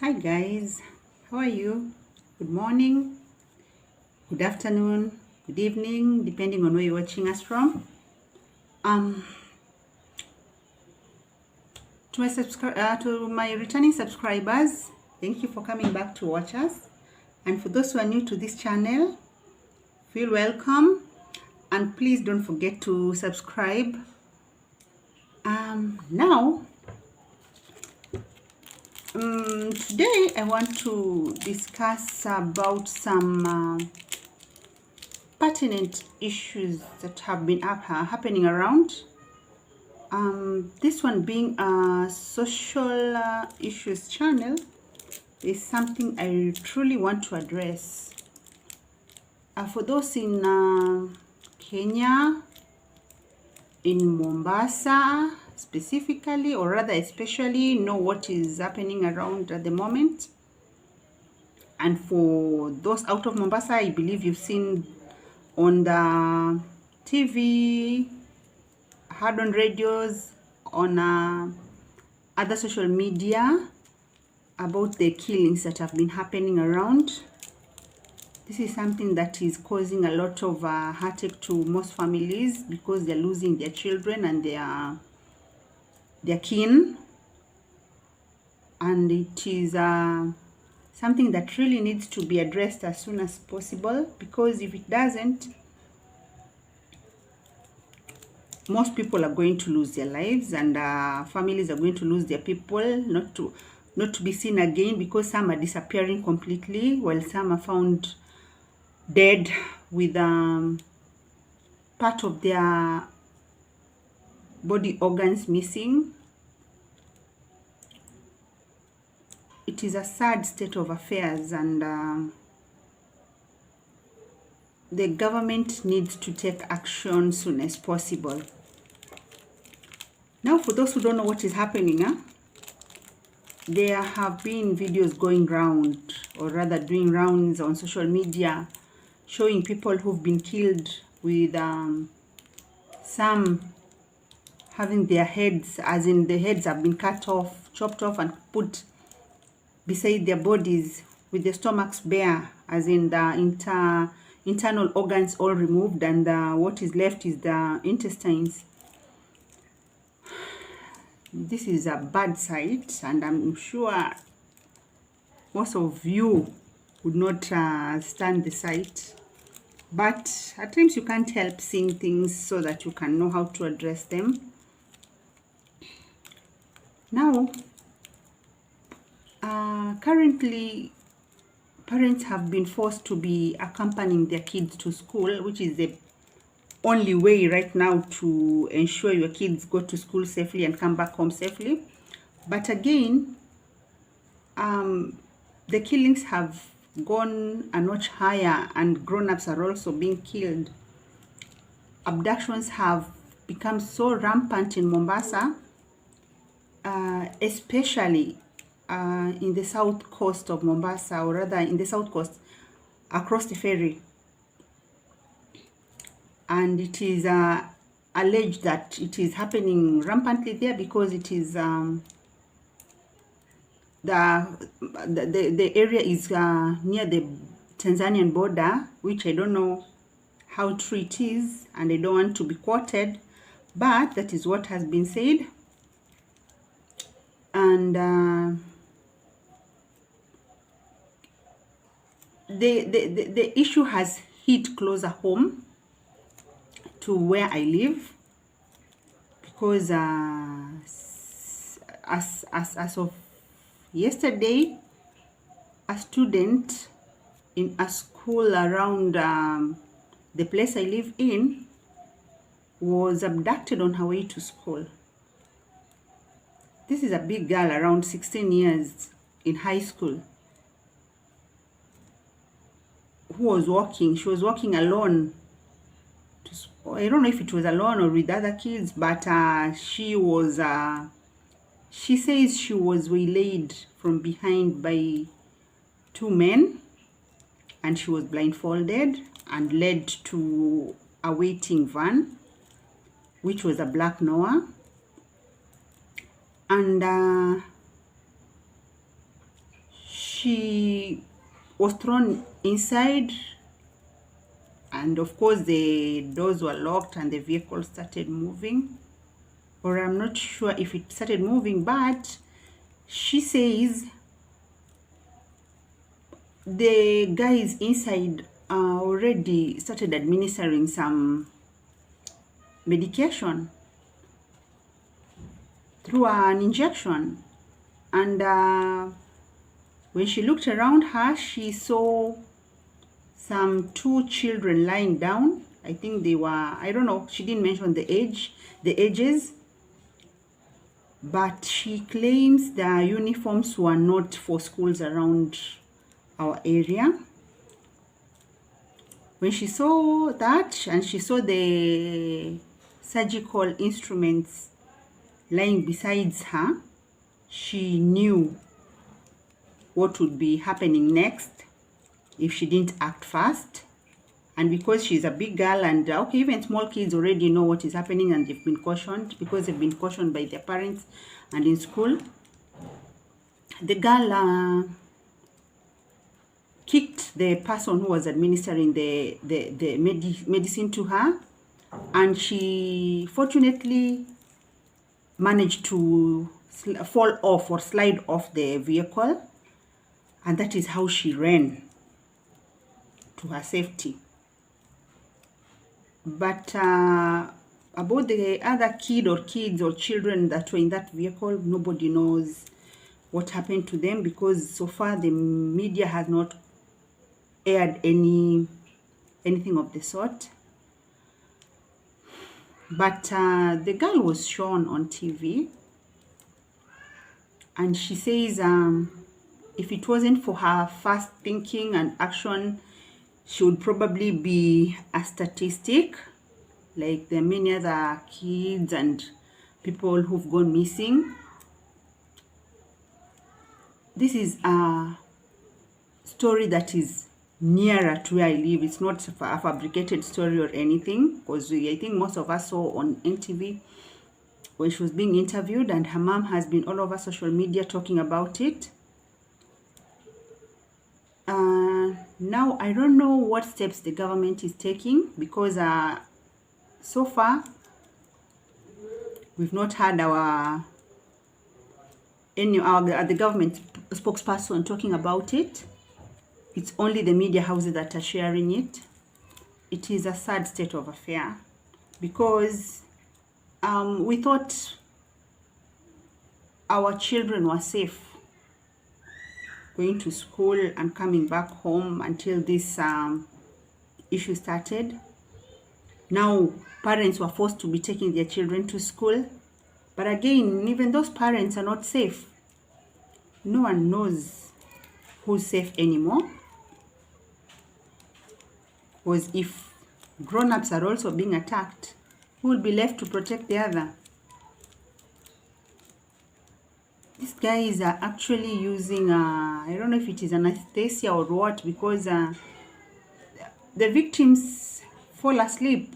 Hi guys, how are you? Good morning, good afternoon, good evening, depending on where you're watching us from. Um, to my returning subscribers, thank you for coming back to watch us. And for those who are new to this channel, feel welcome. And please don't forget to subscribe. Now, today I want to discuss about some pertinent issues that have been happening around. This one being a social issues channel is something I truly want to address. For those in Kenya, in Mombasa specifically, or rather especially, know what is happening around at the moment. And for those out of Mombasa, I believe you've seen on the TV, heard on radios, on other social media about the killings that have been happening around. This is something that is causing a lot of heartache to most families because they're losing their children and their kin, and it is something that really needs to be addressed as soon as possible, because if it doesn't, most people are going to lose their lives, and families are going to lose their people, not to be seen again, because some are disappearing completely while some are found dead with part of their body organs missing. It is a sad state of affairs, and the government needs to take action soon as possible. Now, for those who don't know what is happening, there have been videos going round, or rather doing rounds on social media, showing people who've been killed with some having their heads, as in the heads have been cut off, chopped off and put beside their bodies, with the stomachs bare, as in the internal organs all removed, and what is left is the intestines. This is a bad sight, and I'm sure most of you would not stand the sight. But at times you can't help seeing things so that you can know how to address them. Now, currently, parents have been forced to be accompanying their kids to school, which is the only way right now to ensure your kids go to school safely and come back home safely. But again, the killings have gone a notch higher, and grown-ups are also being killed. Abductions have become so rampant in Mombasa, especially in the south coast of Mombasa, or rather in the south coast across the ferry. And it is alleged that it is happening rampantly there because it is the area is near the Tanzanian border, which I don't know how true it is, and I don't want to be quoted, but that is what has been said. And the issue has hit closer home to where I live, because as of yesterday, a student in a school around the place I live in was abducted on her way to school. This is a big girl around 16 years in high school who was walking. She was walking alone. I don't know if it was alone or with other kids, but she says she was waylaid from behind by two men, and she was blindfolded and led to a waiting van, which was a black Noah. And She was thrown inside, and of course the doors were locked and the vehicle started moving, or I'm not sure if it started moving, but she says the guys inside already started administering some medication through an injection. And when she looked around her, she saw some 2 children lying down. I think they were, I don't know, she didn't mention the ages, but she claims the uniforms were not for schools around our area. When she saw that, and she saw the surgical instruments lying beside her, she knew what would be happening next if she didn't act fast. And because she's a big girl, and okay, even small kids already know what is happening, and they've been cautioned, because they've been cautioned by their parents and in school. The girl kicked the person who was administering the medicine to her, and she fortunately managed to fall off or slide off the vehicle, and that is how she ran to her safety. But about the other kids or children that were in that vehicle, nobody knows what happened to them, because so far the media has not aired anything of the sort. But the girl was shown on TV, and she says if it wasn't for her fast thinking and action, she would probably be a statistic, like the many other kids and people who've gone missing. This is a story that is nearer to where I live. It's not a fabricated story or anything, because I think most of us saw on NTV when she was being interviewed, and her mom has been all over social media talking about it. Now I don't know what steps the government is taking, because so far we've not had the government spokesperson talking about it. It's only the media houses that are sharing it. It is a sad state of affair, because we thought our children were safe going to school and coming back home until this issue started. Now parents were forced to be taking their children to school, but again, even those parents are not safe. No one knows who's safe anymore, because if grown-ups are also being attacked, who will be left to protect the other? These guys are actually using I don't know if it is anesthesia or what, because the victims fall asleep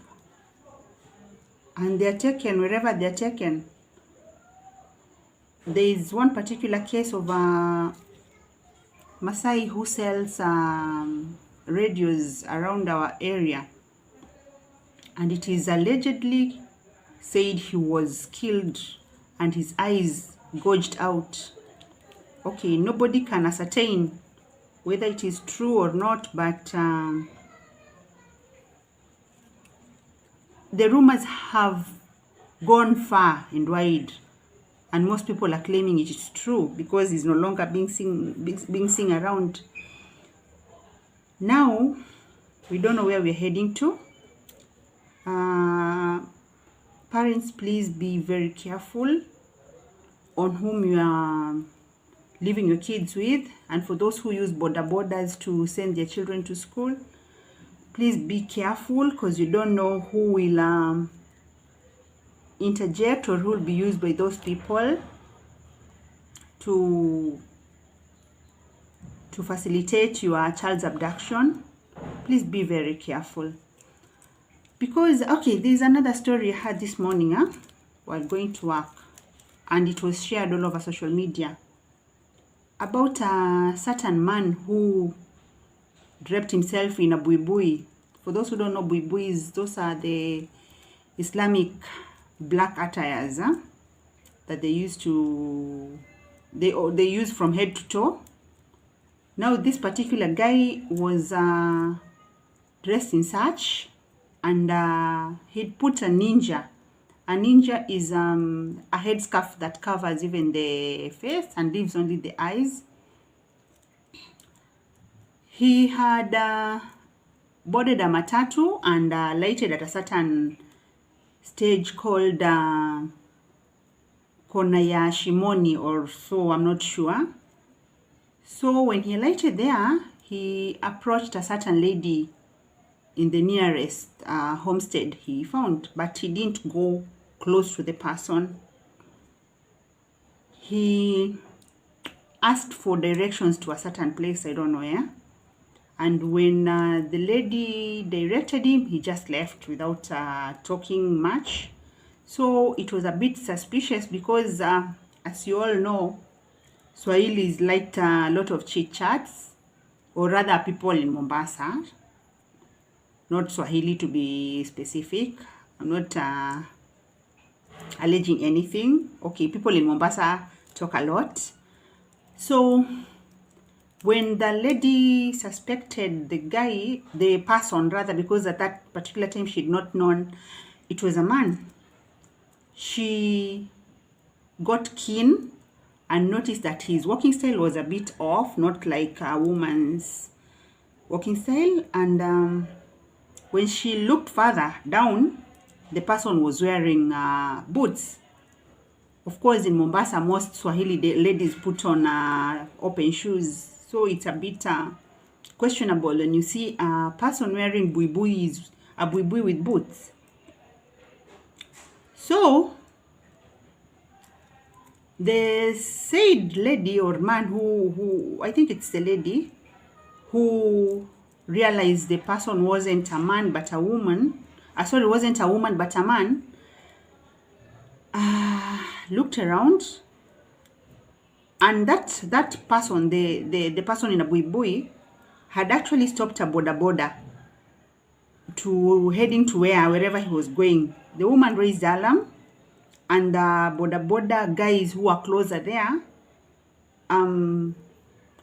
and they're taken wherever they're taken. There is one particular case of a Maasai who sells radios around our area, and it is allegedly said he was killed and his eyes gouged out. Okay, nobody can ascertain whether it is true or not, but the rumors have gone far and wide, and most people are claiming it is true, because it's no longer being seen around. Now we don't know where we're heading to. Parents, please be very careful on whom you are leaving your kids with, and for those who use borders to send their children to school, please be careful, because you don't know who will interject or who will be used by those people to facilitate your child's abduction. Please be very careful, because okay, there's another story I had this morning while going to work, and it was shared all over social media. about a certain man who draped himself in a buibui. For those who don't know, buibuis, those are the Islamic black attires that they used to they use from head to toe. Now this particular guy was dressed in such, and he'd put a ninja. A ninja is a headscarf that covers even the face and leaves only the eyes. He had boarded a matatu and lighted at a certain stage called Konayashimoni or so, I'm not sure. So when he lighted there, he approached a certain lady in the nearest homestead he found, but he didn't go close to the person. He asked for directions to a certain place, I don't know where. And when the lady directed him, he just left without talking much. So it was a bit suspicious because, as you all know, Swahili liked a lot of chit-chats, or rather people in Mombasa, not Swahili to be specific. I'm not alleging anything. Okay, people in Mombasa talk a lot. So when the lady suspected the person rather, because at that particular time she'd not known it was a man, she got keen and noticed that his walking style was a bit off, not like a woman's walking style. And when she looked further down, the person was wearing boots. Of course, in Mombasa, most Swahili ladies put on open shoes. So it's a bit questionable when you see a person wearing a buibui with boots. So the said lady or man who I think it's the lady who realized the person wasn't a man but a woman, wasn't a woman but a man, looked around, and that person, the person in a buibui, had actually stopped a boda to heading to wherever he was going. The woman raised alarm, and the boda guys who are closer there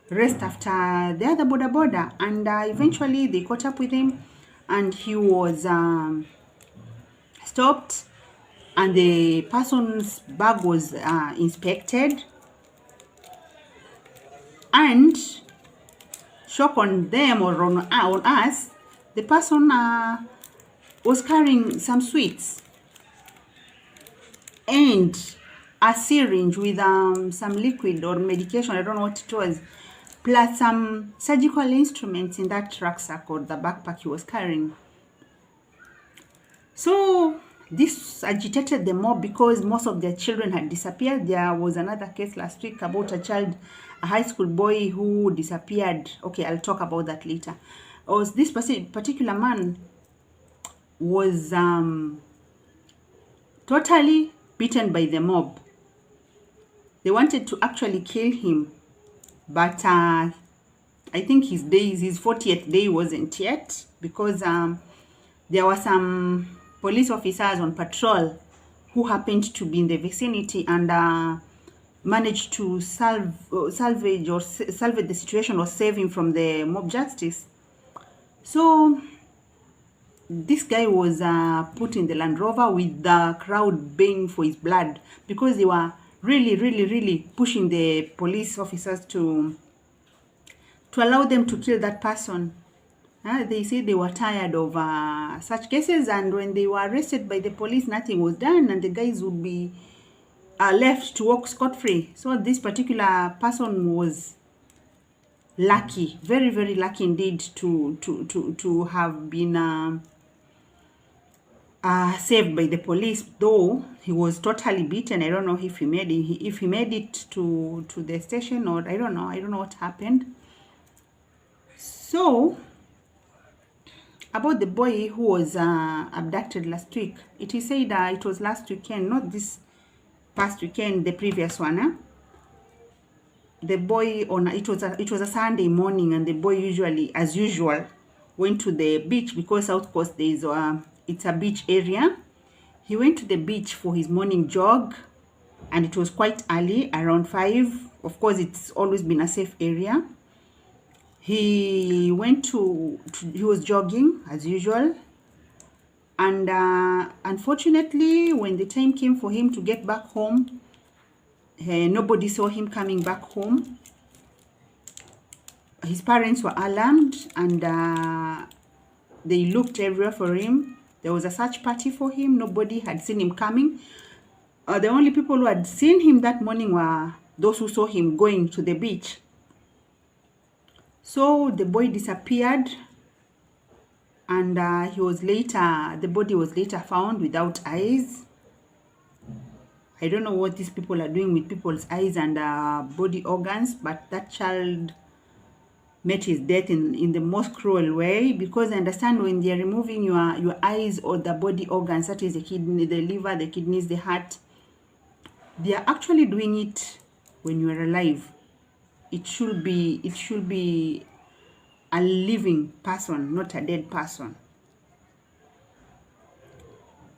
raced after the other boda, and eventually they caught up with him, and he was stopped, and the person's bag was inspected, and shock on them or on us, the person was carrying some sweets and a syringe with some liquid or medication, I don't know what it was, plus some surgical instruments in that rucksack or the backpack he was carrying. So this agitated the mob because most of their children had disappeared. There was another case last week about a high school boy who disappeared. Okay, I'll talk about that later. This particular man was totally beaten by the mob. They wanted to actually kill him, but I think his 40th day wasn't yet, because there were some police officers on patrol who happened to be in the vicinity and managed to salvage the situation or save him from the mob justice. So this guy was put in the Land Rover with the crowd baying for his blood, because they were really pushing the police officers to allow them to kill that person. They said they were tired of such cases, and when they were arrested by the police, nothing was done, and the guys would be left to walk scot-free. So this particular person was lucky, very lucky indeed, to have been saved by the police, though he was totally beaten. I don't know if he made it to the station, or I don't know what happened. So about the boy who was abducted last week, it is said it was last weekend, not this past weekend, the previous one. the boy on it was a Sunday morning, and the boy usually, as usual, went to the beach because South Coast there is it's a beach area. He went to the beach for his morning jog, and it was quite early, around 5. Of course, it's always been a safe area. He went he was jogging as usual, and unfortunately, when the time came for him to get back home, nobody saw him coming back home. His parents were alarmed, and they looked everywhere for him. There was a search party for him. Nobody had seen him coming. The only people who had seen him that morning were those who saw him going to the beach. So the boy disappeared, and the body was later found without eyes. I don't know what these people are doing with people's eyes and body organs, but that child met his death in the most cruel way, because I understand when they are removing your eyes or the body organs, that is the kidney, the liver, the kidneys, the heart, they are actually doing it when you are alive. It should be a living person, not a dead person.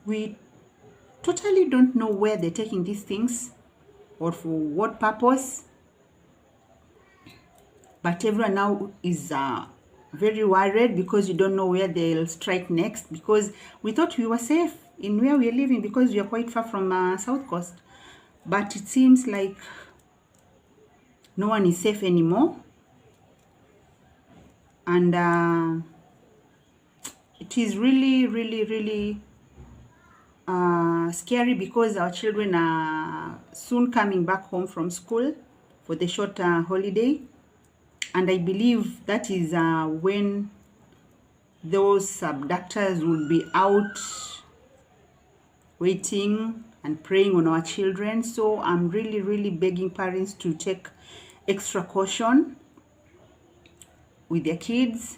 We totally don't know where they're taking these things or for what purpose, but everyone now is very worried because you don't know where they'll strike next, because we thought we were safe in where we are living because we are quite far from South Coast, but it seems like no one is safe anymore. And it is really scary, because our children are soon coming back home from school for the short holiday, and I believe that is when those abductors will be out waiting and preying on our children. So I'm really begging parents to take extra caution with their kids.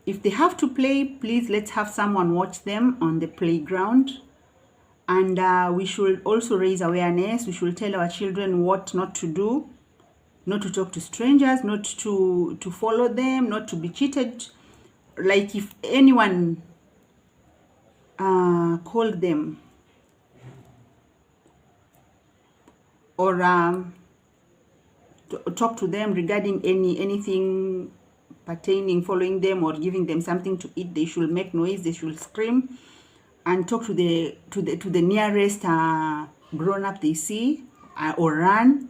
If they have to play, please let's have someone watch them on the playground. And we should also raise awareness. We should tell our children what not to do, not to talk to strangers, not to follow them, not to be cheated. Like if anyone called them or talk to them regarding anything pertaining following them or giving them something to eat, they should make noise, they should scream, and talk to the nearest grown-up they see, or run.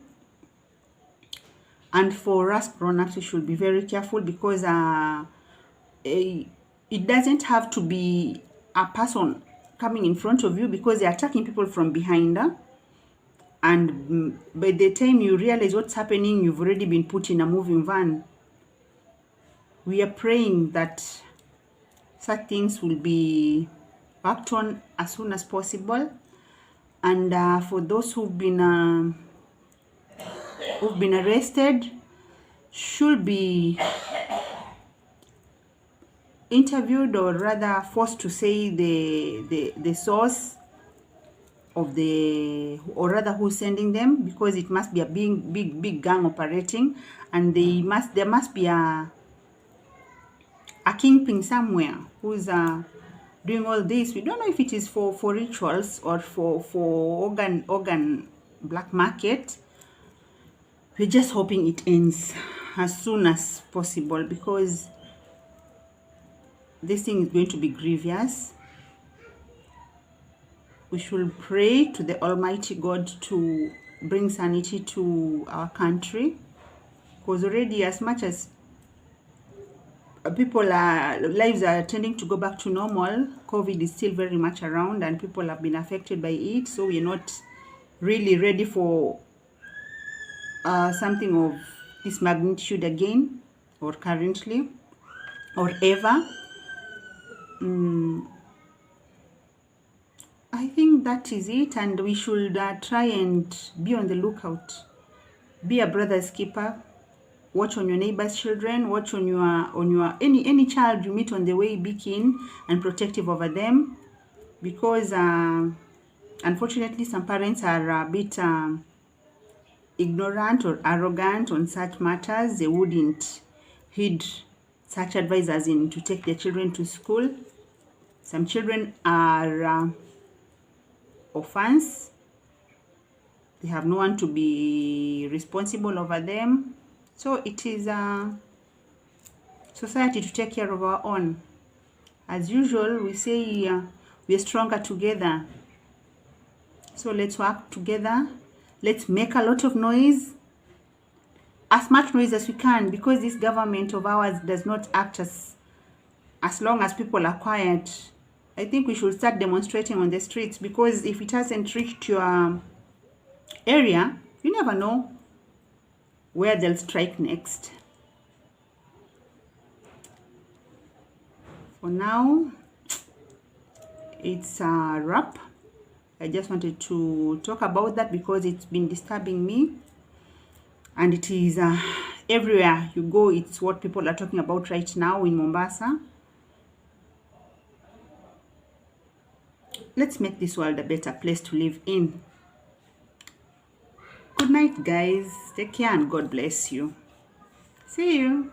And for us grown-ups, we should be very careful, because it doesn't have to be a person coming in front of you, because they're attacking people from behind. And by the time you realize what's happening, you've already been put in a moving van. We are praying that such things will be worked on as soon as possible. And for those who've been arrested, should be interviewed, or rather forced to say the source of or rather who's sending them, because it must be a big gang operating, and there must be a kingpin somewhere who's doing all this. We don't know if it is for rituals or for organ black market. We're just hoping it ends as soon as possible, because this thing is going to be grievous. We should pray to the Almighty God to bring sanity to our country, because already, as much as lives are tending to go back to normal, COVID is still very much around, and people have been affected by it. So we're not really ready for something of this magnitude again, or currently, or ever. I think that is it, and we should try and be on the lookout. Be a brother's keeper. Watch on your neighbor's children. Watch on your any child you meet on the way. Be keen and protective over them, because unfortunately some parents are a bit ignorant or arrogant on such matters. They wouldn't heed such advice as in to take their children to school. Some children are orphans. They have no one to be responsible over them. So it is a society to take care of our own. As usual, we say we are stronger together. So let's work together. Let's make a lot of noise. As much noise as we can, because this government of ours does not act as long as people are quiet. I think we should start demonstrating on the streets, because if it hasn't reached your area, you never know where they'll strike next. For now, it's a wrap. I just wanted to talk about that because it's been disturbing me, and it is everywhere you go. It's what people are talking about right now in Mombasa. Let's make this world a better place to live in. Good night, guys. Take care and God bless you. See you.